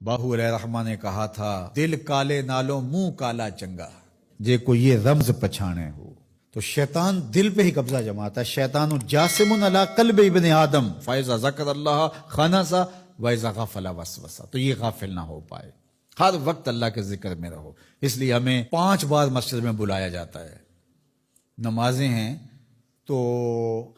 باہو علیہ رحمہ نے کہا تھا دل کالے نالوں منہ کالا چنگا، جے کو یہ رمز پچھانے ہو۔ تو شیطان دل پہ ہی قبضہ جماتا ہے۔ شیطان جاسم علی قلب ابن آدم فاذا ذکر اللہ خنسا واذا غفل وسوسہ، تو یہ غافل نہ ہو پائے، ہر وقت اللہ کے ذکر میں رہو۔ اس لیے ہمیں 5 بار مسجد میں بلایا جاتا ہے۔ نمازیں ہیں تو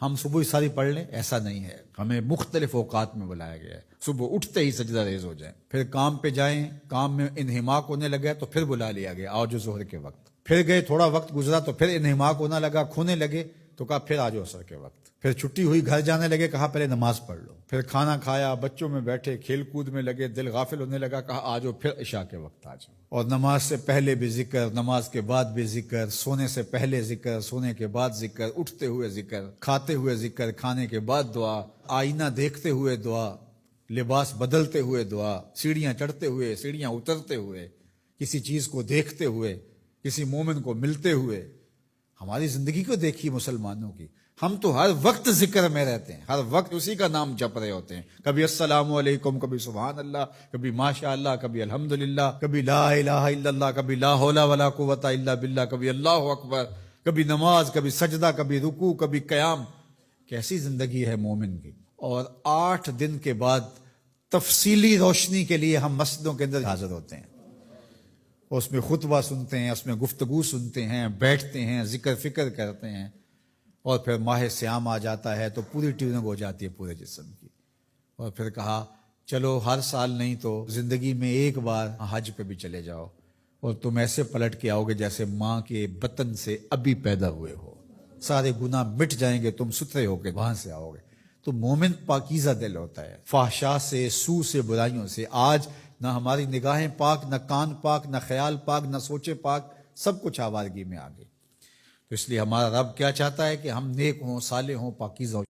ہم صبح ساری پڑھ لیں ایسا نہیں ہے، ہمیں مختلف اوقات میں بلایا گیا ہے۔ صبح اٹھتے ہی سجدہ ریز ہو جائیں، پھر کام پہ جائیں، کام میں انہماک ہونے لگا تو پھر بلا لیا گیا آؤ جو ظہر کے وقت، پھر گئے تھوڑا وقت گزرا تو پھر انہماک ہونا لگا، کھونے لگے تو کہا پھر آجو عصر کے وقت، پھر چھٹی ہوئی گھر جانے لگے کہا پہلے نماز پڑھ لو، پھر کھانا کھایا بچوں میں بیٹھے کھیل کود میں لگے دل غافل ہونے لگا کہا آجو پھر عشاء کے وقت آجو۔ اور نماز سے پہلے بھی ذکر، نماز کے بعد بھی ذکر، سونے سے پہلے ذکر، سونے کے بعد ذکر، اٹھتے ہوئے ذکر، کھاتے ہوئے ذکر، کھانے کے بعد دعا، آئینہ دیکھتے ہوئے دعا، لباس بدلتے ہوئے دعا، سیڑھیاں چڑھتے ہوئے سیڑھیاں اترتے ہوئے، کسی چیز کو دیکھتے ہوئے، کسی مومن کو ملتے ہوئے۔ ہماری زندگی کو دیکھیے مسلمانوں کی، ہم تو ہر وقت ذکر میں رہتے ہیں، ہر وقت اسی کا نام جپ رہے ہوتے ہیں، کبھی السلام علیکم، کبھی سبحان اللہ، کبھی ماشاء اللہ، کبھی الحمدللہ، کبھی لا الہ الا اللہ، کبھی لا حول ولا قوت الا باللہ، کبھی اللہ اکبر، کبھی نماز، کبھی سجدہ، کبھی رکوع، کبھی قیام۔ کیسی زندگی ہے مومن کی۔ اور 8 دن کے بعد تفصیلی روشنی کے لیے ہم مسجدوں کے اندر حاضر ہوتے ہیں، اس میں خطبہ سنتے ہیں، اس میں گفتگو سنتے ہیں، بیٹھتے ہیں، ذکر فکر کرتے ہیں، اور پھر ماہ سیام آ جاتا ہے تو پوری ٹیوننگ ہو جاتی ہے پورے جسم کی۔ اور پھر کہا چلو ہر سال نہیں تو زندگی میں ایک بار حج پہ بھی چلے جاؤ، اور تم ایسے پلٹ کے آؤ گے جیسے ماں کے بطن سے ابھی پیدا ہوئے ہو، سارے گناہ مٹ جائیں گے، تم ستھرے ہو کے وہاں سے آؤ گے۔ تو مومن پاکیزہ دل ہوتا ہے، فحشا سے، سو سے، برائیوں سے۔ آج نہ ہماری نگاہیں پاک، نہ کان پاک، نہ خیال پاک، نہ سوچے پاک، سب کچھ آوارگی میں آ گئی۔ تو اس لیے ہمارا رب کیا چاہتا ہے کہ ہم نیک ہوں، صالح ہوں، پاکیزہ ہوں۔